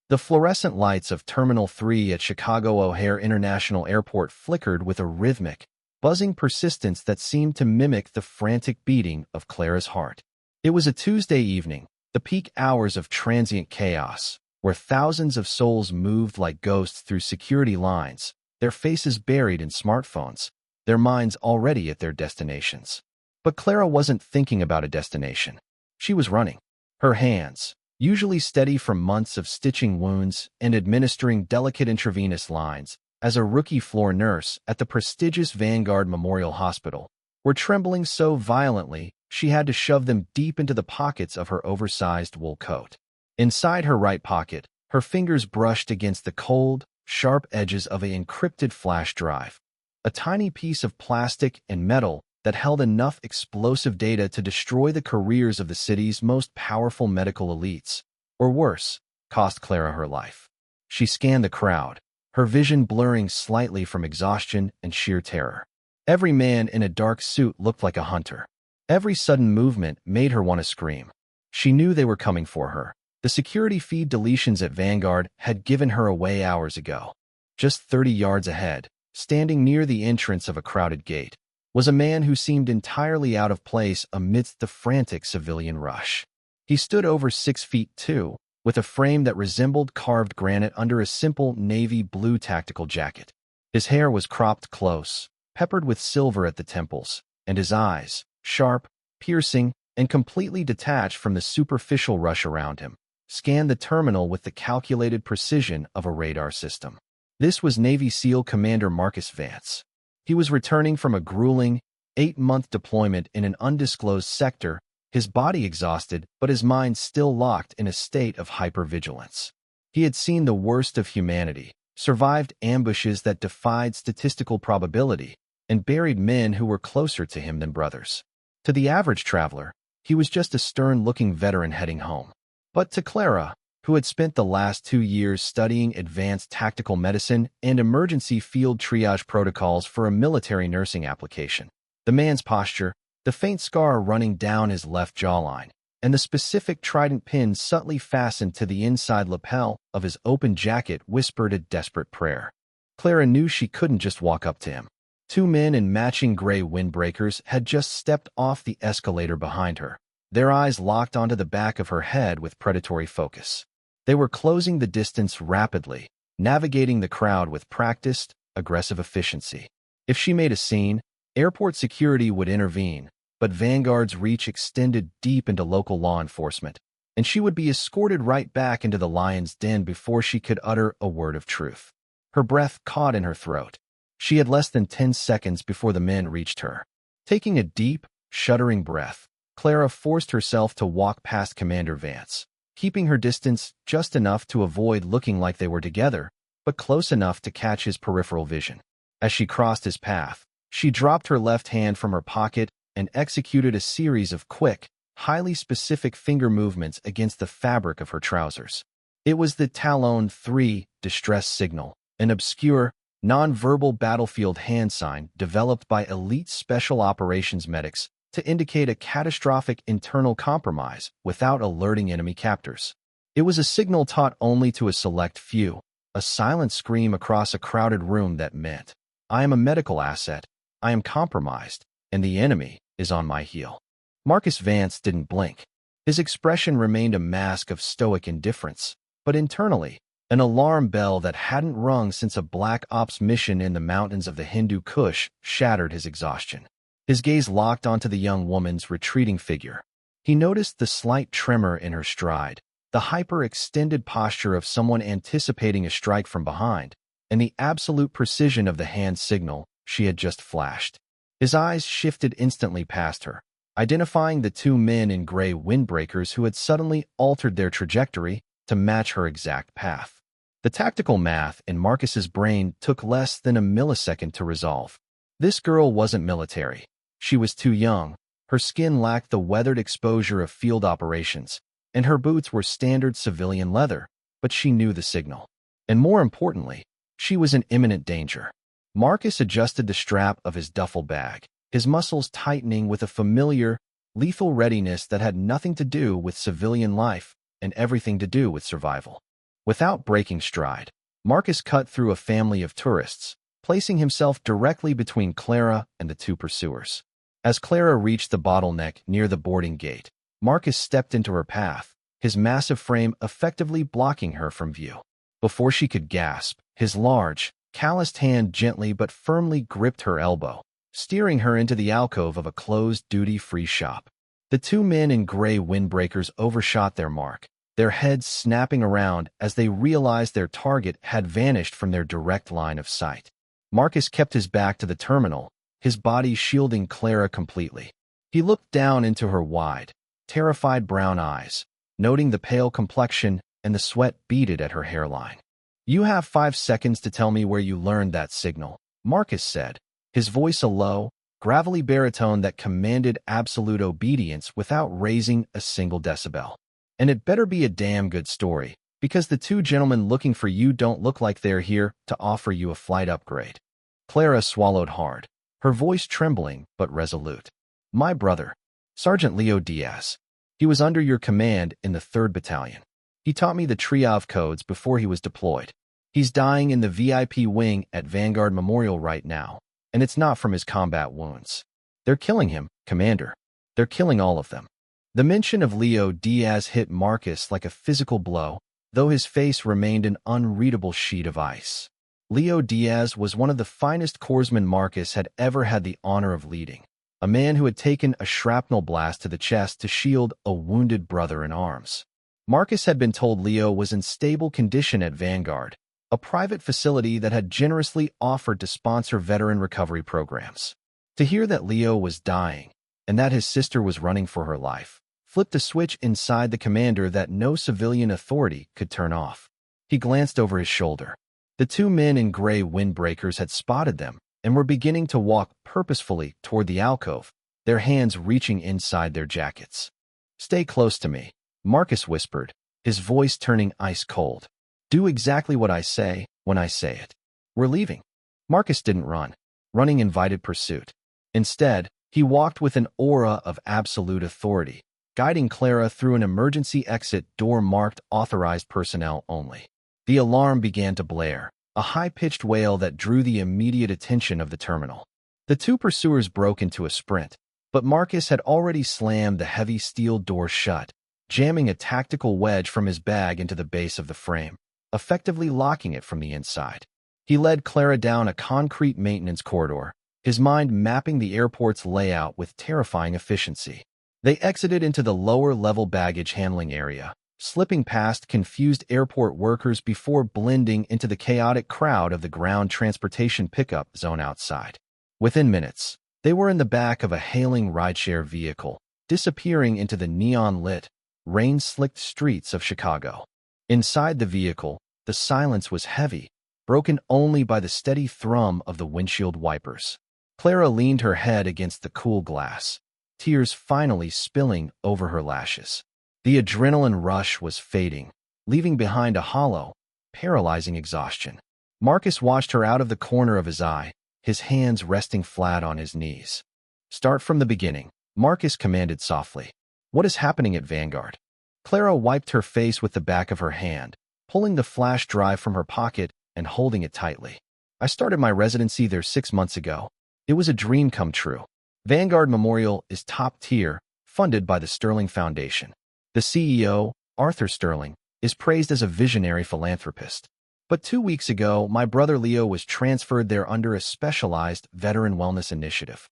The fluorescent lights of Terminal 3 at Chicago O'Hare International Airport flickered with a rhythmic, buzzing persistence that seemed to mimic the frantic beating of Clara's heart. It was a Tuesday evening, the peak hours of transient chaos, where thousands of souls moved like ghosts through security lines, their faces buried in smartphones, their minds already at their destinations. But Clara wasn't thinking about a destination. She was running. Her hands, usually steady from months of stitching wounds and administering delicate intravenous lines as a rookie floor nurse at the prestigious Vanguard Memorial Hospital, were trembling so violently she had to shove them deep into the pockets of her oversized wool coat. Inside her right pocket, her fingers brushed against the cold, sharp edges of an encrypted flash drive, a tiny piece of plastic and metal that held enough explosive data to destroy the careers of the city's most powerful medical elites, or worse, cost Clara her life. She scanned the crowd, her vision blurring slightly from exhaustion and sheer terror. Every man in a dark suit looked like a hunter. Every sudden movement made her want to scream. She knew they were coming for her. The security feed deletions at Vanguard had given her away hours ago. Just 30 yards ahead, standing near the entrance of a crowded gate, was a man who seemed entirely out of place amidst the frantic civilian rush. He stood over 6 feet 2, with a frame that resembled carved granite under a simple navy blue tactical jacket. His hair was cropped close, peppered with silver at the temples, and his eyes, sharp, piercing, and completely detached from the superficial rush around him, scanned the terminal with the calculated precision of a radar system. This was Navy SEAL Commander Marcus Vance. He was returning from a grueling, 8-month deployment in an undisclosed sector, his body exhausted but his mind still locked in a state of hypervigilance. He had seen the worst of humanity, survived ambushes that defied statistical probability, and buried men who were closer to him than brothers. To the average traveler, he was just a stern-looking veteran heading home. But to Clara, who had spent the last 2 years studying advanced tactical medicine and emergency field triage protocols for a military nursing application, the man's posture, the faint scar running down his left jawline, and the specific trident pin subtly fastened to the inside lapel of his open jacket whispered a desperate prayer. Clara knew she couldn't just walk up to him. 2 men in matching gray windbreakers had just stepped off the escalator behind her, their eyes locked onto the back of her head with predatory focus. They were closing the distance rapidly, navigating the crowd with practiced, aggressive efficiency. If she made a scene, airport security would intervene, but Vanguard's reach extended deep into local law enforcement, and she would be escorted right back into the lion's den before she could utter a word of truth. Her breath caught in her throat. She had less than 10 seconds before the men reached her. Taking a deep, shuddering breath, Clara forced herself to walk past Commander Vance, keeping her distance just enough to avoid looking like they were together, but close enough to catch his peripheral vision. As she crossed his path, she dropped her left hand from her pocket and executed a series of quick, highly specific finger movements against the fabric of her trousers. It was the Talon 3 distress signal, an obscure, non-verbal battlefield hand sign developed by elite special operations medics to indicate a catastrophic internal compromise without alerting enemy captors. It was a signal taught only to a select few, a silent scream across a crowded room that meant, "I am a medical asset, I am compromised, and the enemy is on my heel." Marcus Vance didn't blink. His expression remained a mask of stoic indifference, but internally, an alarm bell that hadn't rung since a Black Ops mission in the mountains of the Hindu Kush shattered his exhaustion. His gaze locked onto the young woman's retreating figure. He noticed the slight tremor in her stride, the hyper-extended posture of someone anticipating a strike from behind, and the absolute precision of the hand signal she had just flashed. His eyes shifted instantly past her, identifying the 2 men in gray windbreakers who had suddenly altered their trajectory to match her exact path. The tactical math in Marcus's brain took less than a millisecond to resolve. This girl wasn't military. She was too young, her skin lacked the weathered exposure of field operations, and her boots were standard civilian leather, but she knew the signal. And more importantly, she was in imminent danger. Marcus adjusted the strap of his duffel bag, his muscles tightening with a familiar, lethal readiness that had nothing to do with civilian life and everything to do with survival. Without breaking stride, Marcus cut through a family of tourists, placing himself directly between Clara and the two pursuers. As Clara reached the bottleneck near the boarding gate, Marcus stepped into her path, his massive frame effectively blocking her from view. Before she could gasp, his large, calloused hand gently but firmly gripped her elbow, steering her into the alcove of a closed duty-free shop. The two men in gray windbreakers overshot their mark, their heads snapping around as they realized their target had vanished from their direct line of sight. Marcus kept his back to the terminal, his body shielding Clara completely. He looked down into her wide, terrified brown eyes, noting the pale complexion and the sweat beaded at her hairline. "You have 5 seconds to tell me where you learned that signal," Marcus said, his voice a low, gravelly baritone that commanded absolute obedience without raising a single decibel. "And it better be a damn good story, because the two gentlemen looking for you don't look like they're here to offer you a flight upgrade." Clara swallowed hard, her voice trembling but resolute. "My brother, Sergeant Leo Diaz. He was under your command in the 3rd Battalion. He taught me the Triav codes before he was deployed. He's dying in the VIP wing at Vanguard Memorial right now, and it's not from his combat wounds. They're killing him, Commander. They're killing all of them." The mention of Leo Diaz hit Marcus like a physical blow, though his face remained an unreadable sheet of ice. Leo Diaz was one of the finest corpsmen Marcus had ever had the honor of leading, a man who had taken a shrapnel blast to the chest to shield a wounded brother in arms. Marcus had been told Leo was in stable condition at Vanguard, a private facility that had generously offered to sponsor veteran recovery programs. To hear that Leo was dying, and that his sister was running for her life, flipped a switch inside the commander that no civilian authority could turn off. He glanced over his shoulder. The two men in gray windbreakers had spotted them and were beginning to walk purposefully toward the alcove, their hands reaching inside their jackets. "Stay close to me," Marcus whispered, his voice turning ice cold. "Do exactly what I say when I say it. We're leaving." Marcus didn't run. Running invited pursuit. Instead, he walked with an aura of absolute authority, guiding Clara through an emergency exit door marked authorized personnel only. The alarm began to blare, a high-pitched wail that drew the immediate attention of the terminal. The two pursuers broke into a sprint, but Marcus had already slammed the heavy steel door shut, jamming a tactical wedge from his bag into the base of the frame, effectively locking it from the inside. He led Clara down a concrete maintenance corridor, his mind mapping the airport's layout with terrifying efficiency. They exited into the lower-level baggage handling area, slipping past confused airport workers before blending into the chaotic crowd of the ground transportation pickup zone outside. Within minutes, they were in the back of a hailing rideshare vehicle, disappearing into the neon-lit, rain-slicked streets of Chicago. Inside the vehicle, the silence was heavy, broken only by the steady thrum of the windshield wipers. Clara leaned her head against the cool glass, tears finally spilling over her lashes. The adrenaline rush was fading, leaving behind a hollow, paralyzing exhaustion. Marcus watched her out of the corner of his eye, his hands resting flat on his knees. "Start from the beginning," Marcus commanded softly. "What is happening at Vanguard?" Clara wiped her face with the back of her hand, pulling the flash drive from her pocket and holding it tightly. "I started my residency there 6 months ago. It was a dream come true. Vanguard Memorial is top tier, funded by the Sterling Foundation. The CEO, Arthur Sterling, is praised as a visionary philanthropist. But 2 weeks ago, my brother Leo was transferred there under a specialized veteran wellness initiative.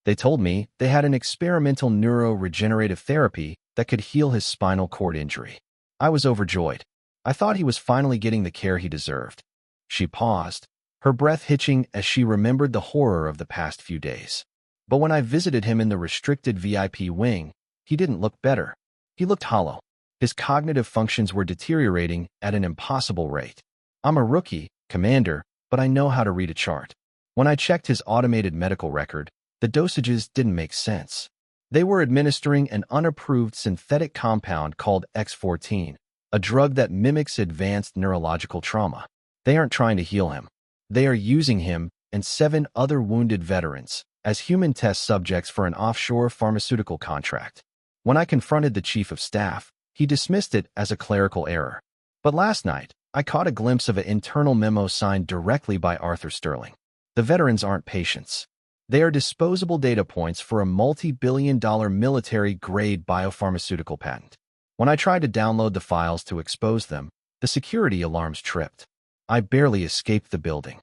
They told me they had an experimental neuro-regenerative therapy that could heal his spinal cord injury. I was overjoyed. I thought he was finally getting the care he deserved." She paused, her breath hitching as she remembered the horror of the past few days. "But when I visited him in the restricted VIP wing, he didn't look better. He looked hollow. His cognitive functions were deteriorating at an impossible rate. I'm a rookie, Commander, but I know how to read a chart. When I checked his automated medical record, the dosages didn't make sense. They were administering an unapproved synthetic compound called X14, a drug that mimics advanced neurological trauma. They aren't trying to heal him. They are using him and 7 other wounded veterans as human test subjects for an offshore pharmaceutical contract. When I confronted the chief of staff, he dismissed it as a clerical error. But last night, I caught a glimpse of an internal memo signed directly by Arthur Sterling. The veterans aren't patients. They are disposable data points for a multi-billion-dollar military-grade biopharmaceutical patent. When I tried to download the files to expose them, the security alarms tripped. I barely escaped the building.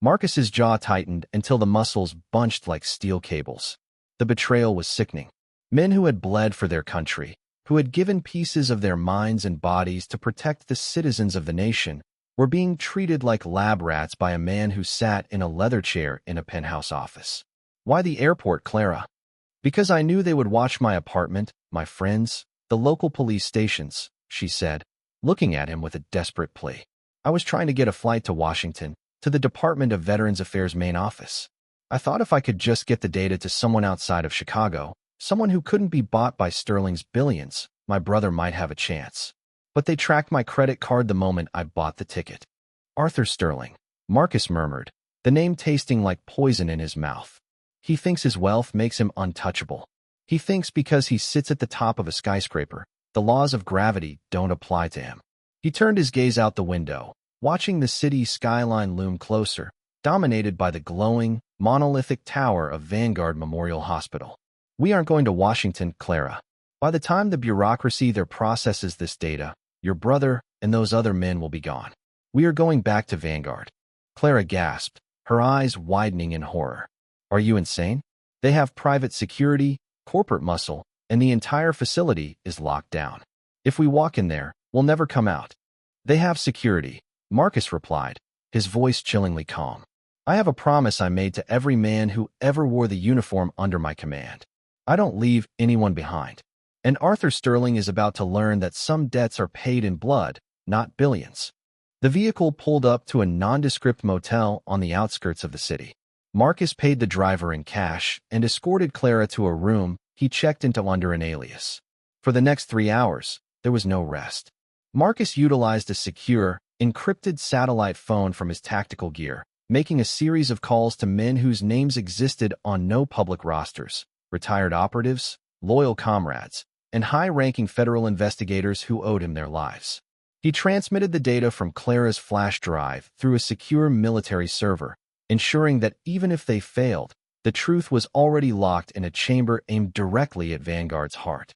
Marcus's jaw tightened until the muscles bunched like steel cables. The betrayal was sickening. Men who had bled for their country, who had given pieces of their minds and bodies to protect the citizens of the nation, were being treated like lab rats by a man who sat in a leather chair in a penthouse office. Why the airport, Clara? Because I knew they would watch my apartment, my friends, the local police stations, she said, looking at him with a desperate plea. I was trying to get a flight to Washington, to the Department of Veterans Affairs main office. I thought if I could just get the data to someone outside of Chicago, someone who couldn't be bought by Sterling's billions, my brother might have a chance. But they tracked my credit card the moment I bought the ticket. Arthur Sterling, Marcus murmured, the name tasting like poison in his mouth. He thinks his wealth makes him untouchable. He thinks because he sits at the top of a skyscraper, the laws of gravity don't apply to him. He turned his gaze out the window, watching the city skyline loom closer, dominated by the glowing, monolithic tower of Vanguard Memorial Hospital. We aren't going to Washington, Clara. By the time the bureaucracy there processes this data, your brother and those other men will be gone. We are going back to Vanguard. Clara gasped, her eyes widening in horror. Are you insane? They have private security, corporate muscle, and the entire facility is locked down. If we walk in there, we'll never come out. They have security, Marcus replied, his voice chillingly calm. I have a promise I made to every man who ever wore the uniform under my command. I don't leave anyone behind. And Arthur Sterling is about to learn that some debts are paid in blood, not billions. The vehicle pulled up to a nondescript motel on the outskirts of the city. Marcus paid the driver in cash and escorted Clara to a room he checked into under an alias. For the next 3 hours, there was no rest. Marcus utilized a secure, encrypted satellite phone from his tactical gear, making a series of calls to men whose names existed on no public rosters, retired operatives, loyal comrades, and high-ranking federal investigators who owed him their lives. He transmitted the data from Clara's flash drive through a secure military server, ensuring that even if they failed, the truth was already locked in a chamber aimed directly at Vanguard's heart.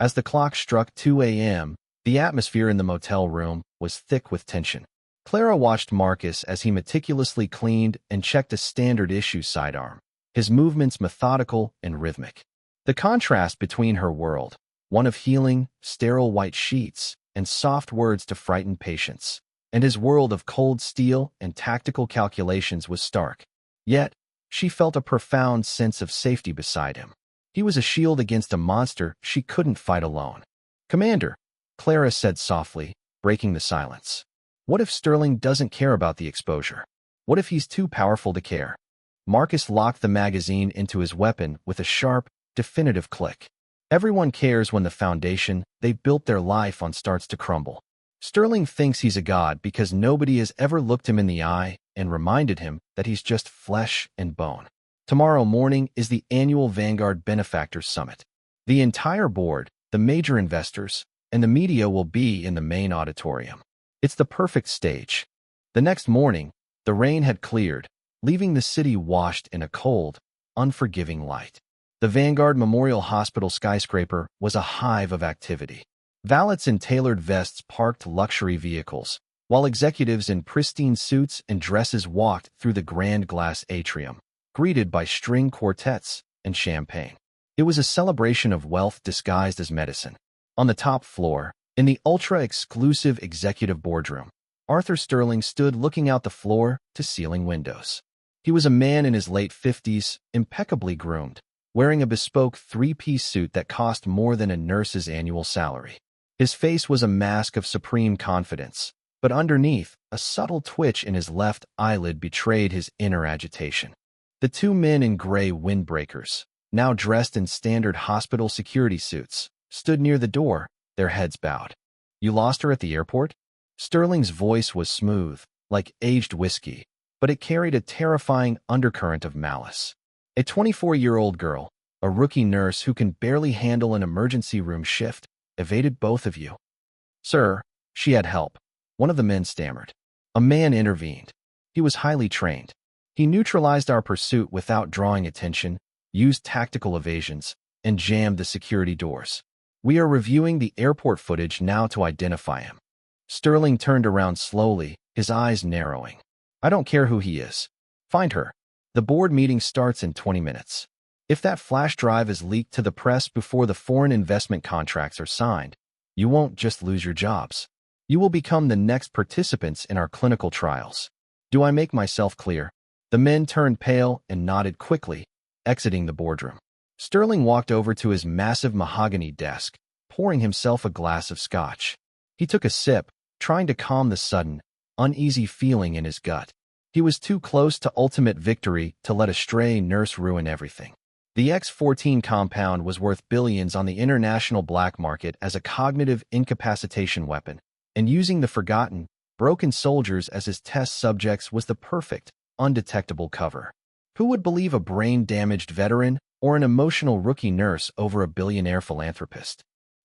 As the clock struck 2 a.m., the atmosphere in the motel room was thick with tension. Clara watched Marcus as he meticulously cleaned and checked a standard-issue sidearm, his movements methodical and rhythmic. The contrast between her world, one of healing, sterile white sheets, and soft words to frighten patients, and his world of cold steel and tactical calculations was stark. Yet, she felt a profound sense of safety beside him. He was a shield against a monster she couldn't fight alone. Commander, Clara said softly, breaking the silence. What if Sterling doesn't care about the exposure? What if he's too powerful to care? Marcus locked the magazine into his weapon with a sharp, definitive click. Everyone cares when the foundation they built their life on starts to crumble. Sterling thinks he's a god because nobody has ever looked him in the eye and reminded him that he's just flesh and bone. Tomorrow morning is the annual Vanguard Benefactors Summit. The entire board, the major investors, and the media will be in the main auditorium. It's the perfect stage. The next morning, the rain had cleared, leaving the city washed in a cold, unforgiving light. The Vanguard Memorial Hospital skyscraper was a hive of activity. Valets in tailored vests parked luxury vehicles, while executives in pristine suits and dresses walked through the grand glass atrium, greeted by string quartets and champagne. It was a celebration of wealth disguised as medicine. On the top floor, in the ultra-exclusive executive boardroom, Arthur Sterling stood looking out the floor-to-ceiling windows. He was a man in his late 50s, impeccably groomed, wearing a bespoke three-piece suit that cost more than a nurse's annual salary. His face was a mask of supreme confidence, but underneath, a subtle twitch in his left eyelid betrayed his inner agitation. The two men in gray windbreakers, now dressed in standard hospital security suits, stood near the door, their heads bowed. You lost her at the airport? Sterling's voice was smooth, like aged whiskey, but it carried a terrifying undercurrent of malice. A 24-year-old girl, a rookie nurse who can barely handle an emergency room shift, evaded both of you. Sir, she had help. One of the men stammered. A man intervened. He was highly trained. He neutralized our pursuit without drawing attention, used tactical evasions, and jammed the security doors. We are reviewing the airport footage now to identify him. Sterling turned around slowly, his eyes narrowing. I don't care who he is. Find her. The board meeting starts in 20 minutes. If that flash drive is leaked to the press before the foreign investment contracts are signed, you won't just lose your jobs. You will become the next participants in our clinical trials. Do I make myself clear? The men turned pale and nodded quickly, exiting the boardroom. Sterling walked over to his massive mahogany desk, pouring himself a glass of scotch. He took a sip, trying to calm the sudden, uneasy feeling in his gut. He was too close to ultimate victory to let a stray nurse ruin everything. The X-14 compound was worth billions on the international black market as a cognitive incapacitation weapon, and using the forgotten, broken soldiers as his test subjects was the perfect, undetectable cover. Who would believe a brain-damaged veteran or an emotional rookie nurse over a billionaire philanthropist?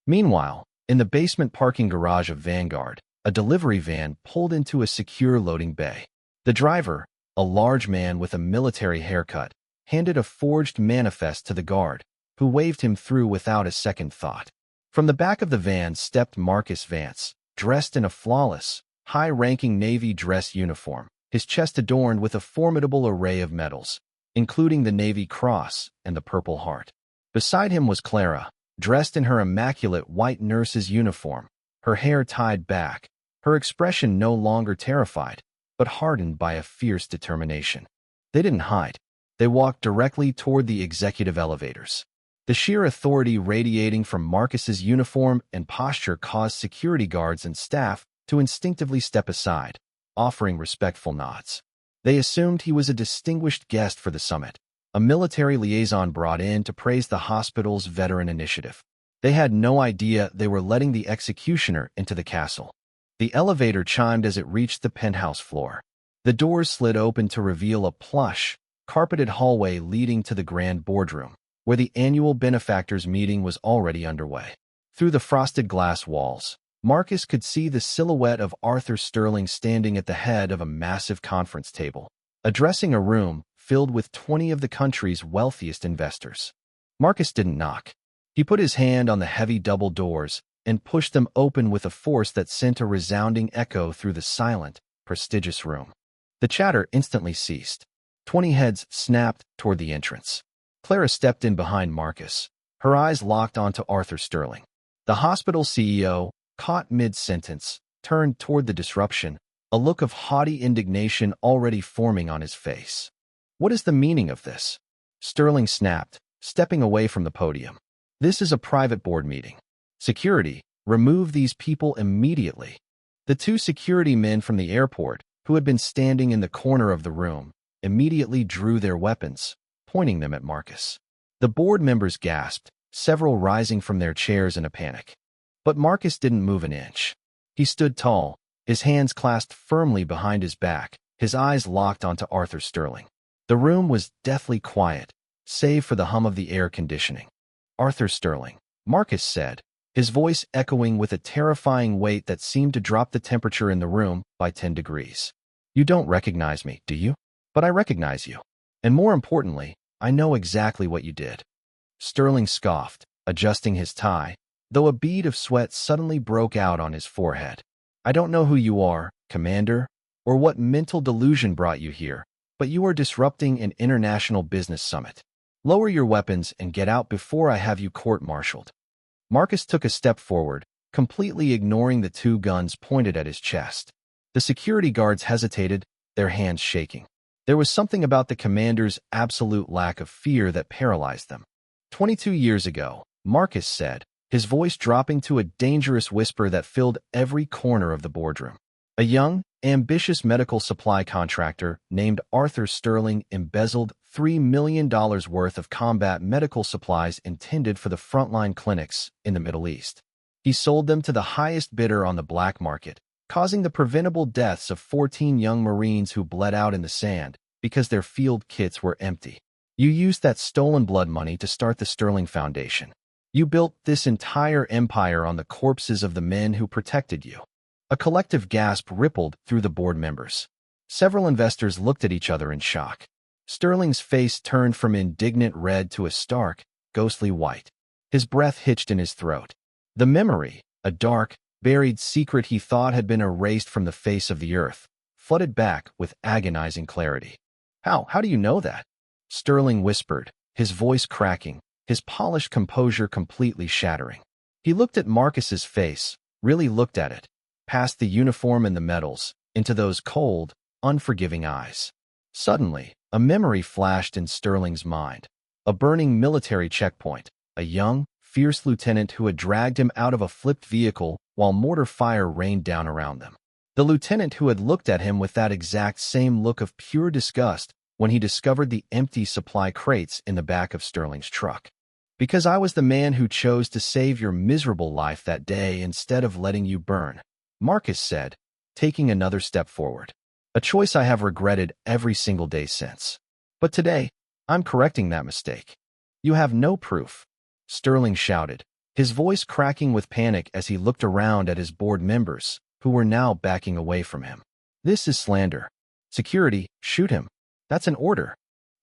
Meanwhile, in the basement parking garage of Vanguard, a delivery van pulled into a secure loading bay. The driver, a large man with a military haircut, handed a forged manifest to the guard, who waved him through without a second thought. From the back of the van stepped Marcus Vance, dressed in a flawless, high-ranking Navy dress uniform, his chest adorned with a formidable array of medals, including the Navy Cross and the Purple Heart. Beside him was Clara, dressed in her immaculate white nurse's uniform, her hair tied back, her expression no longer terrified, but hardened by a fierce determination. They didn't hide. They walked directly toward the executive elevators. The sheer authority radiating from Marcus's uniform and posture caused security guards and staff to instinctively step aside, offering respectful nods. They assumed he was a distinguished guest for the summit, a military liaison brought in to praise the hospital's veteran initiative. They had no idea they were letting the executioner into the castle. The elevator chimed as it reached the penthouse floor. The doors slid open to reveal a plush, carpeted hallway leading to the grand boardroom, where the annual benefactors meeting was already underway. Through the frosted glass walls, Marcus could see the silhouette of Arthur Sterling standing at the head of a massive conference table, addressing a room filled with 20 of the country's wealthiest investors. Marcus didn't knock. He put his hand on the heavy double doors and pushed them open with a force that sent a resounding echo through the silent, prestigious room. The chatter instantly ceased. 20 heads snapped toward the entrance. Clara stepped in behind Marcus, her eyes locked onto Arthur Sterling. The hospital CEO, caught mid-sentence, turned toward the disruption, a look of haughty indignation already forming on his face. What is the meaning of this? Sterling snapped, stepping away from the podium. This is a private board meeting. Security, remove these people immediately. The two security men from the airport, who had been standing in the corner of the room, immediately drew their weapons, pointing them at Marcus. The board members gasped, several rising from their chairs in a panic. But Marcus didn't move an inch. He stood tall, his hands clasped firmly behind his back, his eyes locked onto Arthur Sterling. The room was deathly quiet, save for the hum of the air conditioning. Arthur Sterling, Marcus said, his voice echoing with a terrifying weight that seemed to drop the temperature in the room by 10 degrees. You don't recognize me, do you? But I recognize you. And more importantly, I know exactly what you did. Sterling scoffed, adjusting his tie, though a bead of sweat suddenly broke out on his forehead. I don't know who you are, Commander, or what mental delusion brought you here, but you are disrupting an international business summit. Lower your weapons and get out before I have you court-martialed. Marcus took a step forward, completely ignoring the two guns pointed at his chest. The security guards hesitated, their hands shaking. There was something about the commander's absolute lack of fear that paralyzed them. 22 years ago, Marcus said, his voice dropping to a dangerous whisper that filled every corner of the boardroom. A young, ambitious medical supply contractor named Arthur Sterling embezzled $3 million worth of combat medical supplies intended for the frontline clinics in the Middle East. He sold them to the highest bidder on the black market, causing the preventable deaths of 14 young Marines who bled out in the sand because their field kits were empty. You used that stolen blood money to start the Sterling Foundation. You built this entire empire on the corpses of the men who protected you. A collective gasp rippled through the board members. Several investors looked at each other in shock. Sterling's face turned from indignant red to a stark, ghostly white. His breath hitched in his throat. The memory, a dark, buried secret he thought had been erased from the face of the earth, flooded back with agonizing clarity. How do you know that? Sterling whispered, his voice cracking, his polished composure completely shattering. He looked at Marcus's face, really looked at it, past the uniform and the medals, into those cold, unforgiving eyes. Suddenly, a memory flashed in Sterling's mind. A burning military checkpoint, a young, fierce lieutenant who had dragged him out of a flipped vehicle while mortar fire rained down around them. The lieutenant who had looked at him with that exact same look of pure disgust when he discovered the empty supply crates in the back of Sterling's truck. Because I was the man who chose to save your miserable life that day instead of letting you burn, Marcus said, taking another step forward. A choice I have regretted every single day since. But today, I'm correcting that mistake. You have no proof, Sterling shouted, his voice cracking with panic as he looked around at his board members, who were now backing away from him. This is slander. Security, shoot him. That's an order.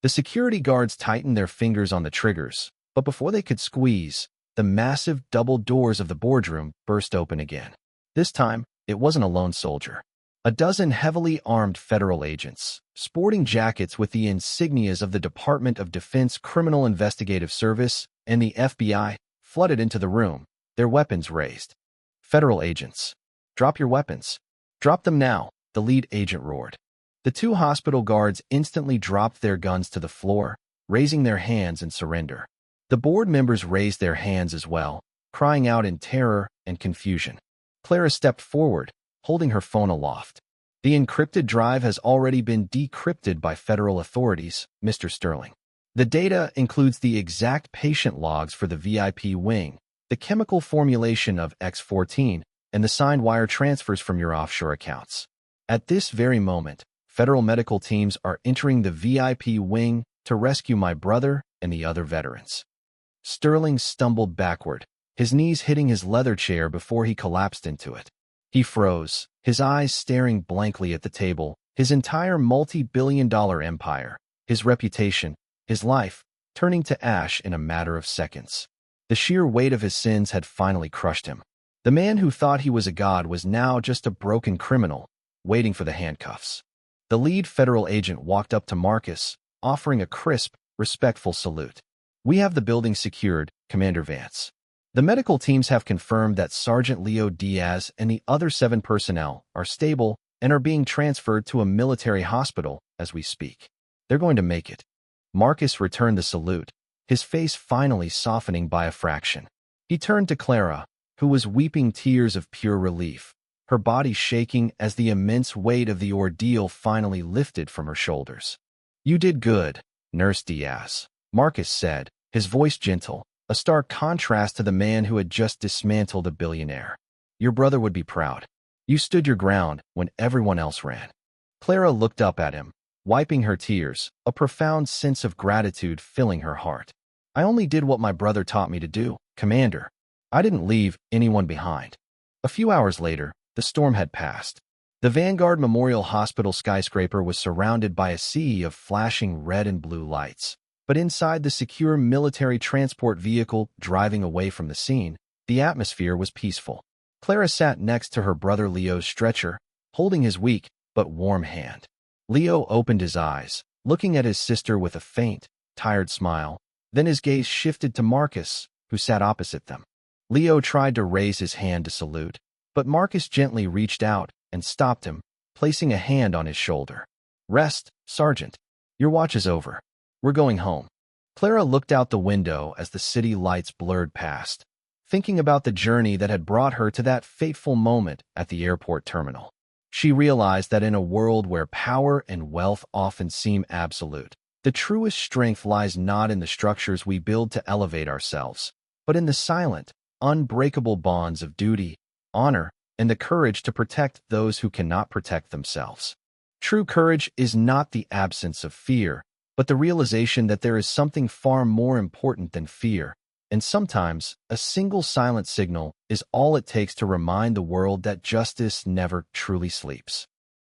The security guards tightened their fingers on the triggers, but before they could squeeze, the massive double doors of the boardroom burst open again. This time, it wasn't a lone soldier. A dozen heavily armed federal agents, sporting jackets with the insignias of the Department of Defense Criminal Investigative Service and the FBI, flooded into the room, their weapons raised. Federal agents. Drop your weapons. Drop them now, the lead agent roared. The two hospital guards instantly dropped their guns to the floor, raising their hands in surrender. The board members raised their hands as well, crying out in terror and confusion. Clara stepped forward, holding her phone aloft. The encrypted drive has already been decrypted by federal authorities, Mr. Sterling. The data includes the exact patient logs for the VIP wing, the chemical formulation of X14, and the signed wire transfers from your offshore accounts. At this very moment, federal medical teams are entering the VIP wing to rescue my brother and the other veterans. Sterling stumbled backward, his knees hitting his leather chair before he collapsed into it. He froze, his eyes staring blankly at the table, his entire multi-billion-dollar empire, his reputation, his life, turning to ash in a matter of seconds. The sheer weight of his sins had finally crushed him. The man who thought he was a god was now just a broken criminal, waiting for the handcuffs. The lead federal agent walked up to Marcus, offering a crisp, respectful salute. We have the building secured, Commander Vance. The medical teams have confirmed that Sergeant Leo Diaz and the other 7 personnel are stable and are being transferred to a military hospital as we speak. They're going to make it. Marcus returned the salute, his face finally softening by a fraction. He turned to Clara, who was weeping tears of pure relief, her body shaking as the immense weight of the ordeal finally lifted from her shoulders. You did good, Nurse Diaz, Marcus said, his voice gentle, a stark contrast to the man who had just dismantled a billionaire. Your brother would be proud. You stood your ground when everyone else ran. Clara looked up at him, wiping her tears, a profound sense of gratitude filling her heart. I only did what my brother taught me to do, Commander. I didn't leave anyone behind. A few hours later, the storm had passed. The Vanguard Memorial Hospital skyscraper was surrounded by a sea of flashing red and blue lights. But inside the secure military transport vehicle driving away from the scene, the atmosphere was peaceful. Clara sat next to her brother Leo's stretcher, holding his weak but warm hand. Leo opened his eyes, looking at his sister with a faint, tired smile. Then his gaze shifted to Marcus, who sat opposite them. Leo tried to raise his hand to salute, but Marcus gently reached out and stopped him, placing a hand on his shoulder. Rest, Sergeant. Your watch is over. We're going home. Clara looked out the window as the city lights blurred past, thinking about the journey that had brought her to that fateful moment at the airport terminal. She realized that in a world where power and wealth often seem absolute, the truest strength lies not in the structures we build to elevate ourselves, but in the silent, unbreakable bonds of duty, honor, and the courage to protect those who cannot protect themselves. True courage is not the absence of fear, but the realization that there is something far more important than fear, And sometimes, a single silent signal is all it takes to remind the world that justice never truly sleeps.